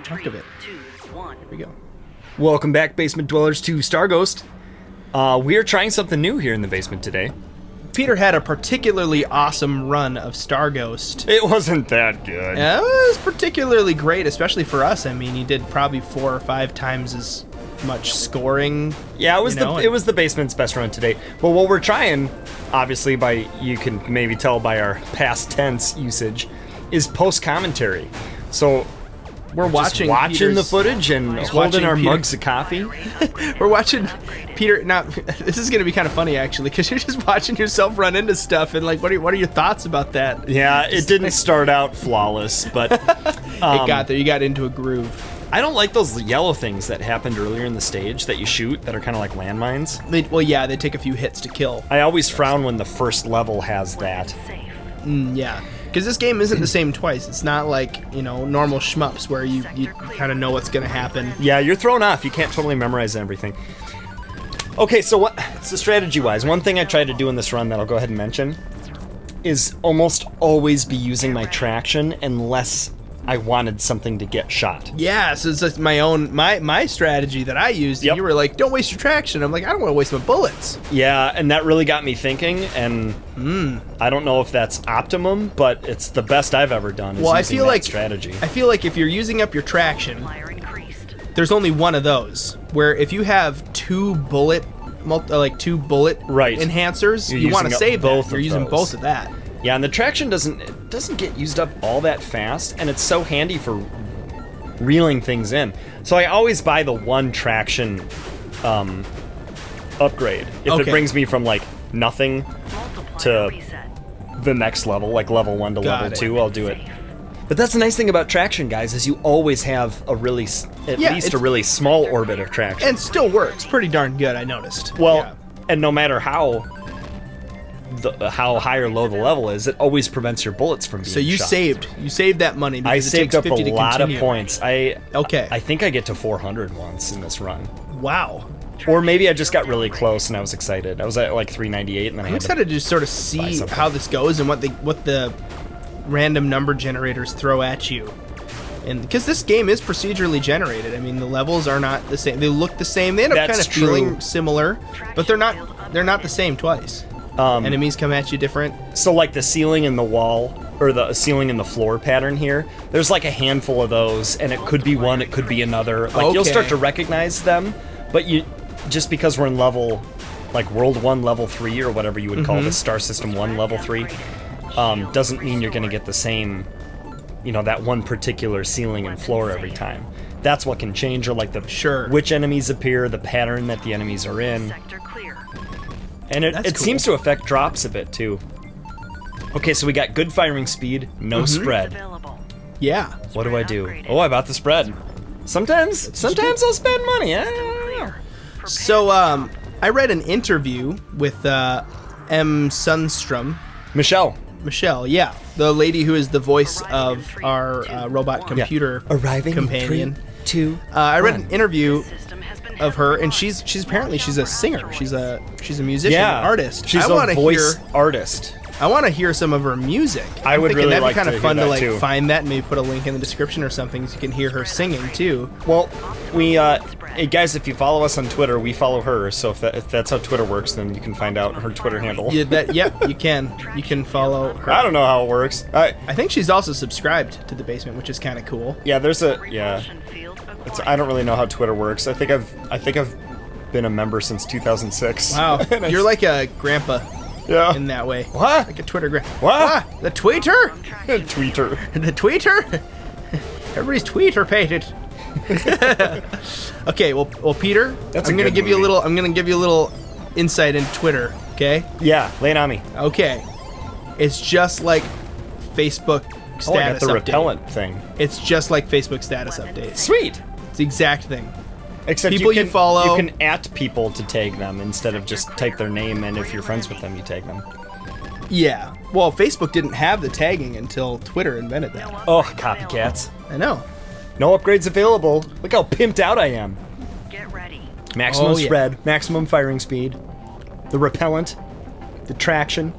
chunk of it. Here we go. Welcome back, Basement Dwellers, to Starghost. We are trying something new here in the basement today. Peter had a particularly awesome run of Starghost. It wasn't that good. It was particularly great, especially for us. I mean, he did probably 4 or 5 times as much scoring. Yeah, it was the basement's best run today. But what we're trying, obviously, you can maybe tell by our past tense usage, is post commentary. So we're watching the footage and holding our mugs of coffee. We're watching Peter. Now, this is going to be kind of funny, actually, because you're just watching yourself run into stuff, and like, what are your thoughts about that? Yeah, it didn't start out flawless, but it got there. You got into a groove. I don't like those yellow things that happened earlier in the stage that you shoot that are kind of like landmines. They take a few hits to kill. I always frown when the first level has that. Yeah. Because this game isn't the same twice. It's not like, normal shmups where you kind of know what's going to happen. Yeah, you're thrown off. You can't totally memorize everything. Okay, so strategy-wise, one thing I tried to do in this run that I'll go ahead and mention is almost always be using my traction unless I wanted something to get shot. Yeah, so it's like my strategy that I used. Yep. And you were like, don't waste your traction. I'm like, I don't want to waste my bullets. Yeah, and that really got me thinking, and I don't know if that's optimum, but it's the best I've ever done. Strategy. I feel like if you're using up your traction, there's only one of those. Where if you have 2 bullet enhancers, you want to save both. You're using both of that. Yeah, and the traction doesn't get used up all that fast, and it's so handy for reeling things in. So I always buy the one traction upgrade. If it brings me from like nothing to the next level, like level 1 to level 2, I'll do it. But that's the nice thing about traction, guys, is you always have a really small orbit of traction. And still works pretty darn good, I noticed. Well, and no matter how high or low the level is, it always prevents your bullets from being shot. So you saved that money because I saved up a lot of continue. points. I think I get to 400 once in this run. Wow. Or maybe I just got really close and I was excited. I was at like 398 and then I'm excited to just sort of see how this goes and what the random number generators throw at you. And because this game is procedurally generated, I mean the levels are not the same. They look the same. They end up kind of feeling similar, but they're not the same twice. Enemies come at you different. So like the ceiling and the wall, or the ceiling and the floor pattern here, there's like a handful of those, and it could be one, it could be another. Like you'll start to recognize them, but just because we're in level, like World 1 level 3 or whatever you would call this, Star System 1 level 3, doesn't mean you're going to get the same, that one particular ceiling and floor every time. That's what can change, or like which enemies appear, the pattern that the enemies are in. And it seems to affect drops a bit, too. Okay, so we got good firing speed, no spread. Yeah. What do I do? Oh, I bought the spread. Sometimes I'll spend money. I don't know. So, I read an interview with M. Sundstrom. Michelle, yeah. The lady who is the voice of our robot computer arriving companion. 3, 2, I read an interview of her, and she's apparently a singer. She's a musician, artist. She's a voice artist. I want to hear some of her music. I would really like to hear that, that'd be kind of fun to too. Find that and maybe put a link in the description or something so you can hear her singing too. Well, we hey guys, if you follow us on Twitter, we follow her. So if that's how Twitter works, then you can find out her Twitter handle. Yeah, you can. You can follow her. I don't know how it works. I think she's also subscribed to the basement, which is kind of cool. Yeah, I don't really know how Twitter works. I think I've been a member since 2006. Wow, you're like a grandpa. Yeah. In that way. What? Like a Twitter graph. What? The tweeter? Tweeter. The tweeter? Everybody's tweeter painted. Okay, well, Peter, I'm gonna give you a little insight into Twitter, okay? Yeah, lay it on me. Okay. It's just like Facebook status update. I got the repellent thing. It's just like Facebook status update. Sweet. It's the exact thing. Except people you follow. You can @ people to tag them instead of just type their name, and if you're friends with them, you tag them. Yeah. Well, Facebook didn't have the tagging until Twitter invented that. Oh, copycats. I know. No upgrades available. Look how pimped out I am. Get ready. Maximum spread, maximum firing speed, the repellent, the traction.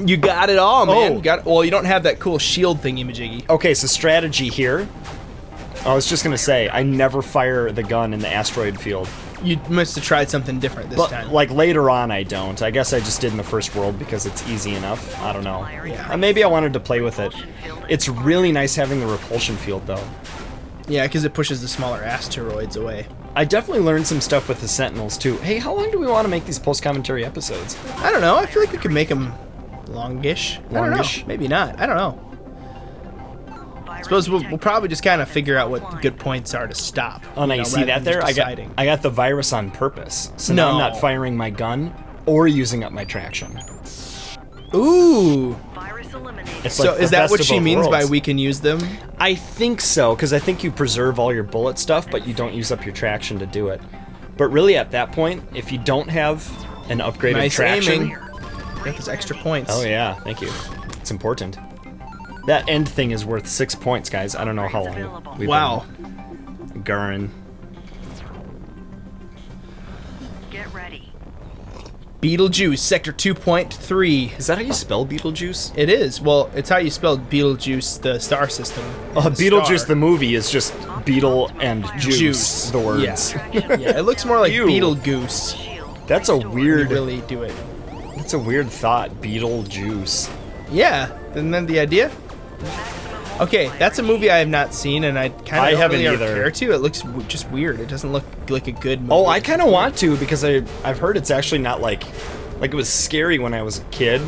You got it all, man. Oh. You got well, you don't have that cool shield thingy-majiggy. Okay, so strategy here. I was just gonna say, I never fire the gun in the asteroid field. You must have tried something different this time. Like later on, I don't. I guess I just did in the first world because it's easy enough. I don't know. Yeah. Maybe I wanted to play with it. It's really nice having the repulsion field, though. Yeah, because it pushes the smaller asteroids away. I definitely learned some stuff with the Sentinels, too. Hey, how long do we want to make these post-commentary episodes? I don't know. I feel like we could make them longish. I don't know. Maybe not. I don't know. I suppose we'll probably just kind of figure out what the good points are to stop. Oh, now you see that there? I got the virus on purpose. So now I'm not firing my gun or using up my traction. Ooh. It's So like is the that best what of she both means by worlds. we can use them? I think so, because I think you preserve all your bullet stuff, but you don't use up your traction to do it. But really, at that point, if you don't have an upgraded Nice traction... aiming. Get those extra points. Oh yeah, thank you. It's important. That end thing is worth 6 points, guys. I don't know how long we've been Gurren. Get ready. Beetlejuice, Sector 2.3. Is that how you spell Beetlejuice? It is. Well, it's how you spell Beetlejuice, the star system. Beetlejuice Star. the movie is just beetle and juice, Juice. the words. Yeah, it looks more like Ew. Beetlegoose. That's a You weird really do it. That's a weird thought, Beetlejuice. Yeah, isn't that the idea? Okay, that's a movie I have not seen, and I kind I of don't haven't really either. care to. It looks just weird. It doesn't look like a good movie. Oh, I kind of want to because I've heard it's actually not like it was scary when I was a kid,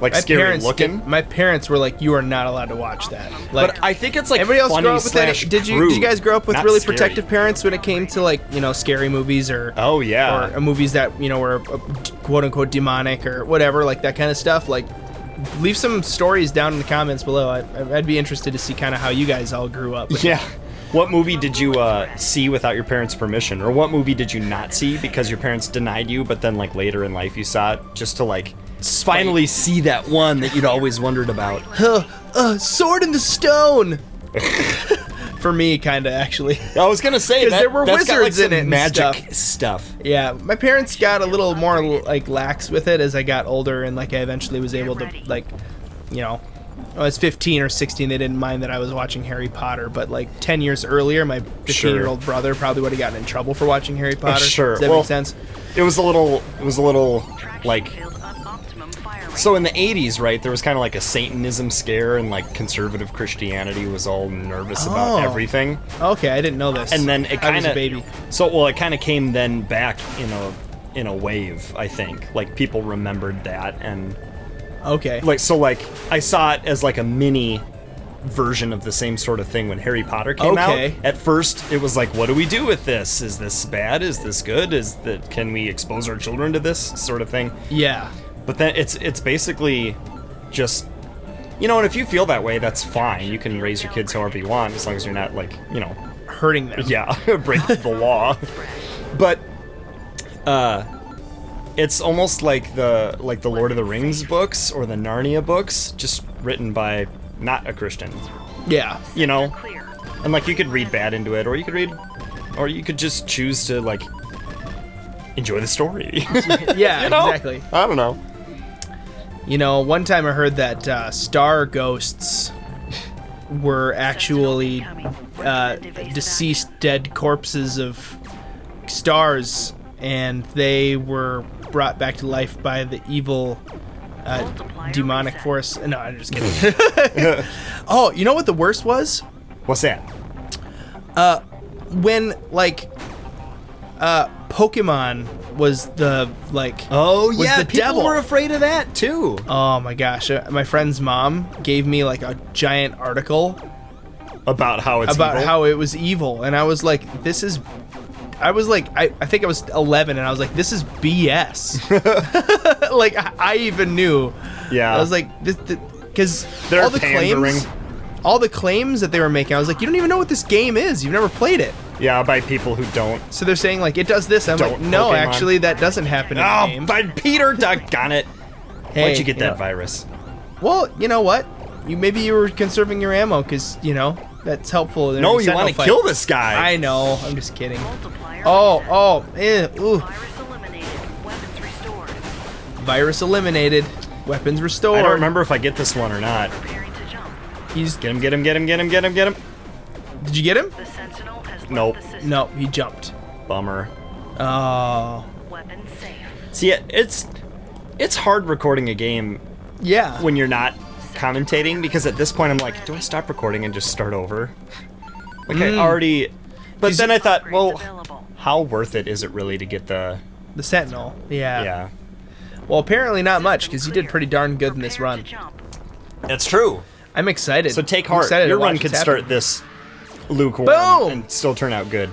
like scary looking. My parents were like, "You are not allowed to watch that." Like, But I think it's like everybody else funny grow up with any? slash Did you crude, guys grow up with not really scary. protective parents when it came to like scary movies or Oh yeah. or movies that were quote unquote demonic or whatever, like that kind of stuff? Like, leave some stories down in the comments below. I'd be interested to see kind of how you guys all grew up. Yeah. What movie did you see without your parents' permission? Or what movie did you not see because your parents denied you, but then like later in life you saw it just to like finally see that one that you'd always wondered about? Sword in the Stone. For me, kind of actually. I was gonna say 'Cause that there were that's got, like, wizards in some it and magic stuff. Yeah, my parents got a little more like lax with it as I got older, and like I eventually was able to like, when I was 15 or 16, they didn't mind that I was watching Harry Potter. But like 10 years earlier, my 15-year-old brother probably would have gotten in trouble for watching Harry Potter. Sure. Does that make sense? It was a little like. So in the 80s, right, there was kind of like a Satanism scare, and like conservative Christianity was all nervous about everything. Okay, I didn't know this. And then it I was kind a of baby. So it kind of came then back in a wave. I think like people remembered that, and Okay. like I saw it as like a mini version of the same sort of thing when Harry Potter came out. At first, it was like, what do we do with this? Is this bad? Is this good? Can we expose our children to this sort of thing? Yeah. But then it's basically just, and if you feel that way, that's fine. You can raise your kids however you want, as long as you're not like, Hurting them. yeah, break the law. But it's almost like the Lord of the Rings books or the Narnia books, just written by not a Christian. Yeah. And like you could read bad into it, or you could just choose to like enjoy the story. Yeah, exactly. I don't know. One time I heard that star ghosts were actually deceased dead corpses of stars, and they were brought back to life by the evil demonic force. No, I'm just kidding. Oh, you know what the worst was? What's that? When Pokemon was the the people devil. were afraid of that too. Oh my gosh, my friend's mom gave me like a giant article About how it's evil? how it was evil, and I was like, I think I was 11, and I was like, this is BS. Like I even knew. Yeah. I was like, because They're all the pandering. all the claims that they were making, I was like, you don't even know what this game is. You've never played it. Yeah, by people who don't. So they're saying like it does this. I'm like, Don't no, Pokemon. actually that doesn't happen in the Oh, game. but Peter, doggone it! Hey, Why'd you get that virus? Well, you know what? Maybe you were conserving your ammo because that's helpful. in No, a you Sentinel want to fight. kill this guy. I know. I'm just kidding. Multiplier Ooh. Virus eliminated. Weapons restored. Virus eliminated. Weapons restored. I don't remember if I get this one or not. Preparing to jump. He's. Get him, get him, get him, get him, get him, get him. Did you get him? The Sentinel has left Nope. the system. No, he jumped. Bummer. Oh. Weapon safe. See, it's hard recording a game Yeah. when you're not commentating, because at this point I'm like, do I stop recording and just start over? Like I already... But then I thought, well, Available. how worth it is it really to get the... The Sentinel. Yeah. Yeah. Well, apparently not much, because you did Clear. pretty darn good in this Prepare run. to jump. That's true. I'm excited. So take I'm heart. excited to Your run watch could what's start happening. this lukewarm Boom! and still turn out good.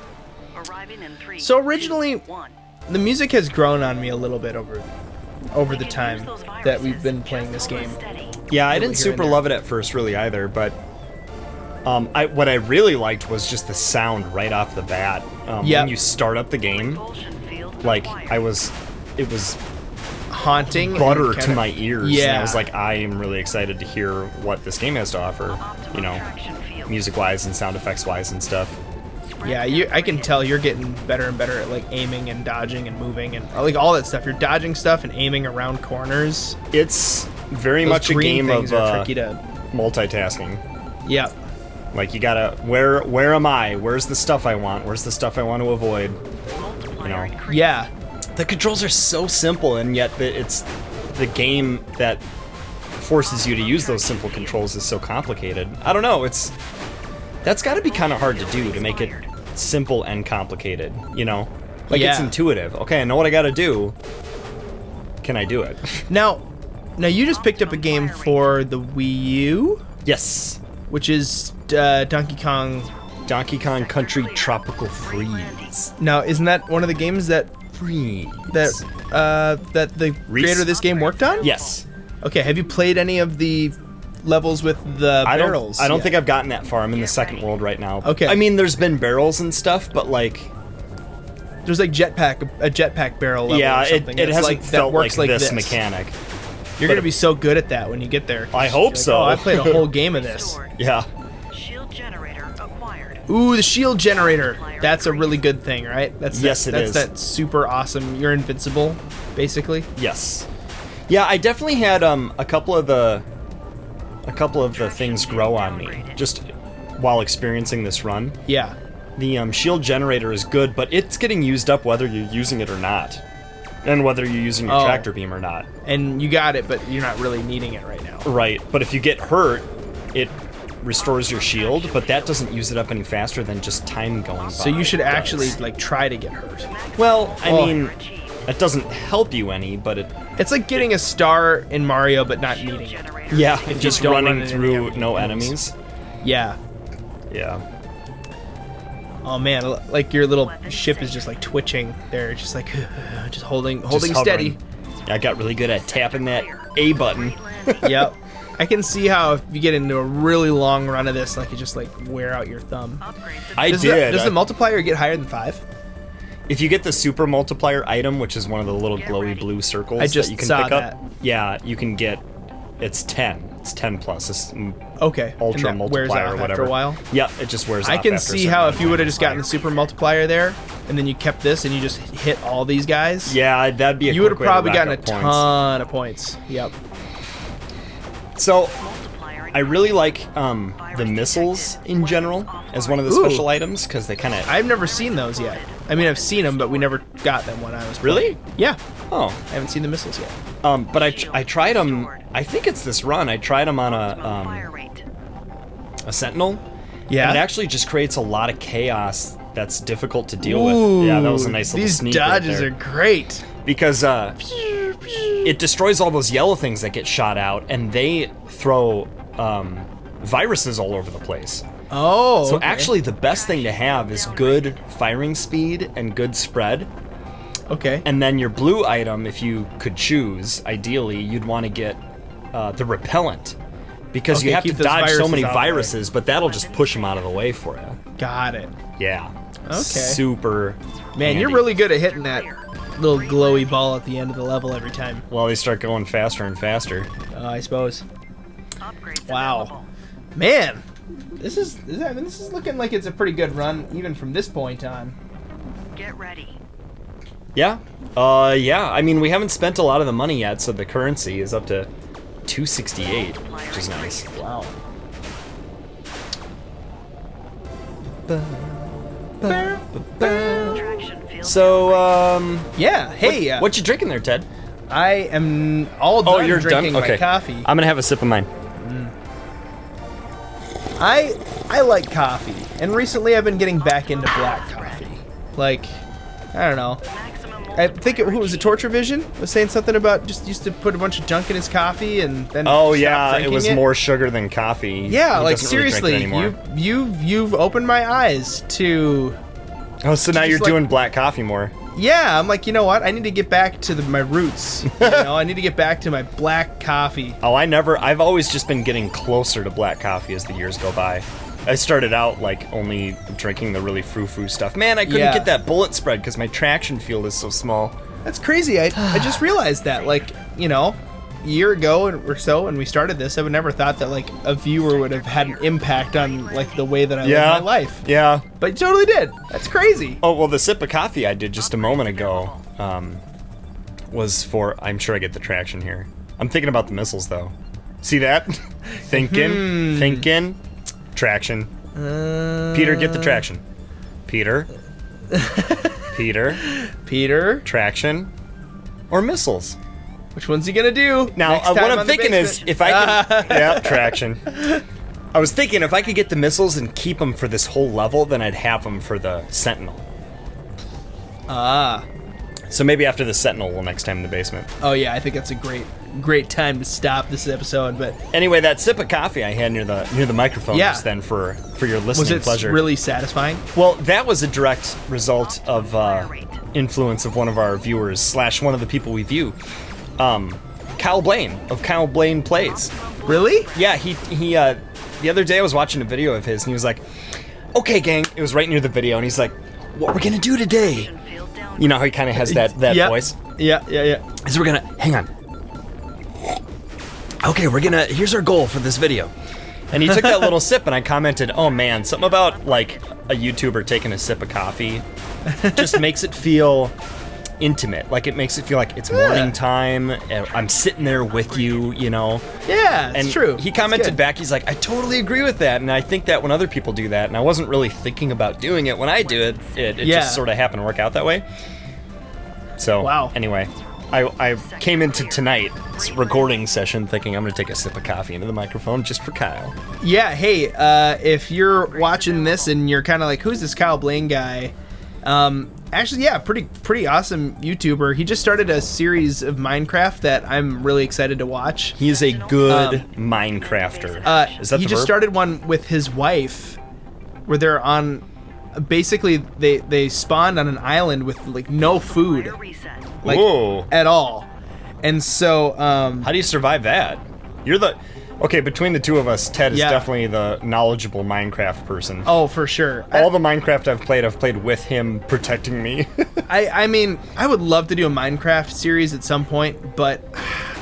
Arriving in 3. So originally- 2, 1. The music has grown on me a little bit over They the can time use those that we've been viruses playing just this a game. little steady. Yeah, I Really didn't here and super there. love it at first really either, but what I really liked was just the sound right off the bat. Yep. When you start up the game, Propulsion field like acquired. it was Haunting. and butter kinda- to my ears. Yeah. And I was like, I am really excited to hear what this game has to offer, Optimum you know, traction field. music-wise and sound effects-wise and stuff. Sprint Yeah, I can ahead. tell you're getting better and better at like aiming and dodging and moving and like all that stuff. You're dodging stuff and aiming around corners. It's very Those much a green game things of are tricky to. multitasking. Yeah. Like, you gotta, where am I? Where's the stuff I want? Where's the stuff I want to avoid? Multiplier you know. increased. Yeah. The controls are so simple, and yet it's the game that forces you to use those simple controls is so complicated. I don't know, that's got to be kind of hard to do, to make it simple and complicated, you know? Like, it's Yeah. intuitive. Okay, I know what I gotta do. Can I do it? Now you just picked up a game for the Wii U, Yes. which is Donkey Kong. Donkey Kong Country Tropical Freeze. Now, isn't that one of the games that Freeze. that the creator of this game worked on? Yes. Okay. Have you played any of the levels with the barrels? I don't yet? think I've gotten that far. I'm in the second world right now. Okay. I mean, there's been barrels and stuff, but like, There's like a jetpack barrel level yeah, or something. it that's hasn't that felt works like this mechanic. You're gonna be so good at that when you get there. I You're hope like, so. Oh, I played a whole game of this. Restored. Yeah. Shield generator acquired. Ooh, the shield generator. That's a really good thing, right? That's Yes, it that's is. that super awesome. You're invincible, basically. Yes. Yeah, I definitely had a couple of the things grow on me just while experiencing this run. Yeah. The shield generator is good, but it's getting used up whether you're using it or not, and whether you're using your Oh. tractor beam or not. And you got it, but you're not really needing it right now. Right, but if you get hurt, it restores your shield, but that doesn't use it up any faster than just time going by. So you should does. actually like try to get hurt. Well, I Oh. mean, it doesn't help you any, but it. It's like getting a star in Mario, but not Shield needing it. generator. Yeah, you just don't run running into through any no enemies. enemies. Yeah. Yeah. Oh man, like your little ship is just like twitching there, just like just holding Just steady. hovering. I got really good at tapping that A button. Great landing. Yep. I can see how if you get into a really long run of this, like you just like wear out your thumb. Upgrades I Does did. does the multiplier get higher than 5? If you get the super multiplier item, which is one of the little Get glowy ready. blue circles I just that you can saw pick that. up, yeah, you can get. It's 10. It's 10 plus. It's Okay. ultra and that wears multiplier off or whatever. after a while. Yep, it just wears I off can after a see certain how amount if of you would have time. just gotten the super multiplier there, and then you kept this and you just hit all these guys, Yeah, that'd be a you would have quick way to probably rack gotten a up points. ton of points. Yep. So, multiplier I really like the missiles in general as one of the Ooh. special items, because they kind of... I've never seen those yet. I mean, I've seen them, but we never got them when I was Really? playing. Yeah. Oh. I haven't seen the missiles yet. But I tried them... I think it's this run. I tried them on fire rate. a Sentinel. Yeah. And it actually just creates a lot of chaos that's difficult to deal with. Yeah, that was a nice little These sneak right dodges there. are great. Because it destroys all those yellow things that get shot out, and they throw viruses all over the place. Oh. So okay. actually, the best thing to have is good firing speed and good spread. Okay. And then your blue item, if you could choose, ideally, you'd want to get the repellent. Because Okay, you have to keep those dodge so viruses many out of the way. viruses, but that'll just push them out of the way for you. Got it. Yeah. Okay. Super. Man, you're handy. really good at hitting that little glowy ball at the end of the level every time. Well, they start going faster and faster. I suppose. Upgrades Wow. available. Man, this is looking like it's a pretty good run even from this point on. Get ready. Yeah. Yeah. I mean, we haven't spent a lot of the money yet, so the currency is up to 268, which is nice. Wow. Traction field So, Yeah. Hey. what you drinking there, Ted? I am all done you're drinking done? my Okay. coffee. I'm gonna have a sip of mine. I like coffee, and recently I've been getting back into black coffee. Like, I don't know. maximum I think who was it? Torture Vision was saying something about just used to put a bunch of junk in his coffee and then. Oh stop yeah, it drinking was more sugar than coffee. Yeah, He like doesn't really drink it seriously, anymore. you've opened my eyes to. Oh, so now just you're like- doing black coffee more. Yeah, I'm like, you know what? I need to get back to my roots. You know, I need to get back to my black coffee. Oh, I've always just been getting closer to black coffee as the years go by. I started out like only drinking the really frou-frou stuff. Man, I couldn't Yeah. get that bullet spread because my traction field is so small. That's crazy. I just realized that, like, you know, a year ago or so when we started this, I would never thought that like a viewer would have had an impact on like the way that I live my life. Yeah. But you totally did. That's crazy. Oh, well, the sip of coffee I did just a moment ago was for, I'm sure I get the traction here. I'm thinking about the missiles, though. See that? Thinking. Traction. Peter, get the traction. Peter. Peter. Traction. Or missiles. Which one's he gonna do? Now, next what time I'm on the thinking is, basement? if I can... yeah, traction. I was thinking if I could get the missiles and keep them for this whole level, then I'd have them for the Sentinel. So maybe after the Sentinel, we'll next time in the basement. Oh yeah, I think that's a great time to stop this episode. But Anyway, that sip of coffee I had near the microphone Yeah. just then for your listening was it pleasure. really satisfying? Well, that was a direct result of influence of one of our viewers / one of the people we view, Kyle Blaine of Kyle Blaine Plays. Really? Yeah, he the other day I was watching a video of his and he was like, "Okay, gang," it was right near the video, and he's like, "What we're gonna do today?" field down. You know how he kind of has that Yep. voice. Yeah. Is we're gonna hang on. Okay, here's our goal for this video. And he took that little sip, and I commented, "Oh man, something about like a YouTuber taking a sip of coffee just makes it feel intimate. Like it makes it feel like it's morning time. And I'm sitting there with you, you know." Yeah, it's And true. he It's commented good. back, he's like, "I totally agree with that, and I think that when other people do that, and I wasn't really thinking about doing it when I do it, it Yeah. just sort of happened to work out that way." So, Wow. anyway, I came into tonight's recording session thinking I'm going to take a sip of coffee into the microphone just for Kyle. Yeah, hey, if you're watching this and you're kind of like, who's this Kyle Blaine guy? Actually, yeah, pretty awesome YouTuber. He just started a series of Minecraft that I'm really excited to watch. He is a good Minecrafter. Is that He the just verb? started one with his wife where they're on, basically they spawned on an island with like no food, Fire reset. like Whoa. at all. And so, How do you survive that? Okay, between the two of us, Ted is Yeah. definitely the knowledgeable Minecraft person. oh, for sure. All the Minecraft I've played with him protecting me. I mean, I would love to do a Minecraft series at some point, but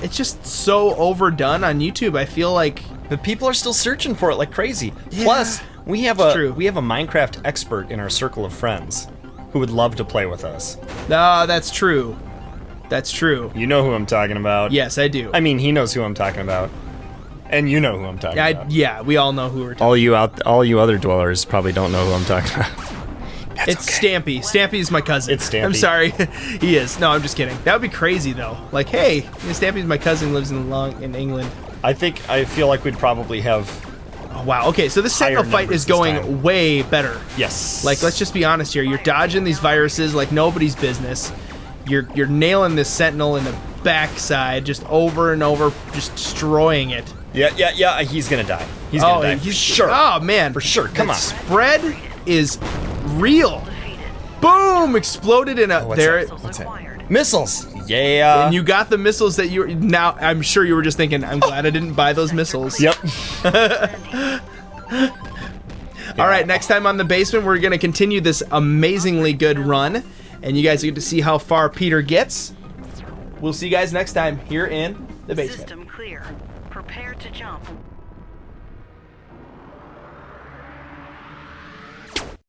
it's just so overdone on YouTube. I feel like But people are still searching for it like crazy. Plus, we have a true. Minecraft expert in our circle of friends who would love to play with us. no, that's true. That's true. You know who I'm talking about. Yes, I do. I mean, he knows who I'm talking about. And you know who I'm talking about. Yeah, we all know who we're talking. All you other dwellers probably don't know who I'm talking about. It's Stampy. Stampy is my cousin. It's Stampy. I'm sorry. He is. No, I'm just kidding. That would be crazy though. Like, hey, Stampy's my cousin, lives in England. I feel like we'd probably have... Oh, wow. Okay, so this Sentinel Higher fight numbers is this going time. way better. Yes. Like, let's just be honest here. You're dodging these viruses like nobody's business. You're nailing this Sentinel in the backside just over and over, just destroying it. Yeah, he's gonna die. He's gonna die. For sure. Oh man, For sure, come That on. Spread is real. Boom! Exploded in a what's there. that? Missiles What's that? acquired. Missiles! Yeah! And you got the missiles that you now. I'm sure you were just thinking. I'm glad I didn't buy those missiles. Yep. All right, next time on the basement, we're gonna continue this amazingly good run, and you guys get to see how far Peter gets. We'll see you guys next time here in the basement. System clear. Prepare to jump.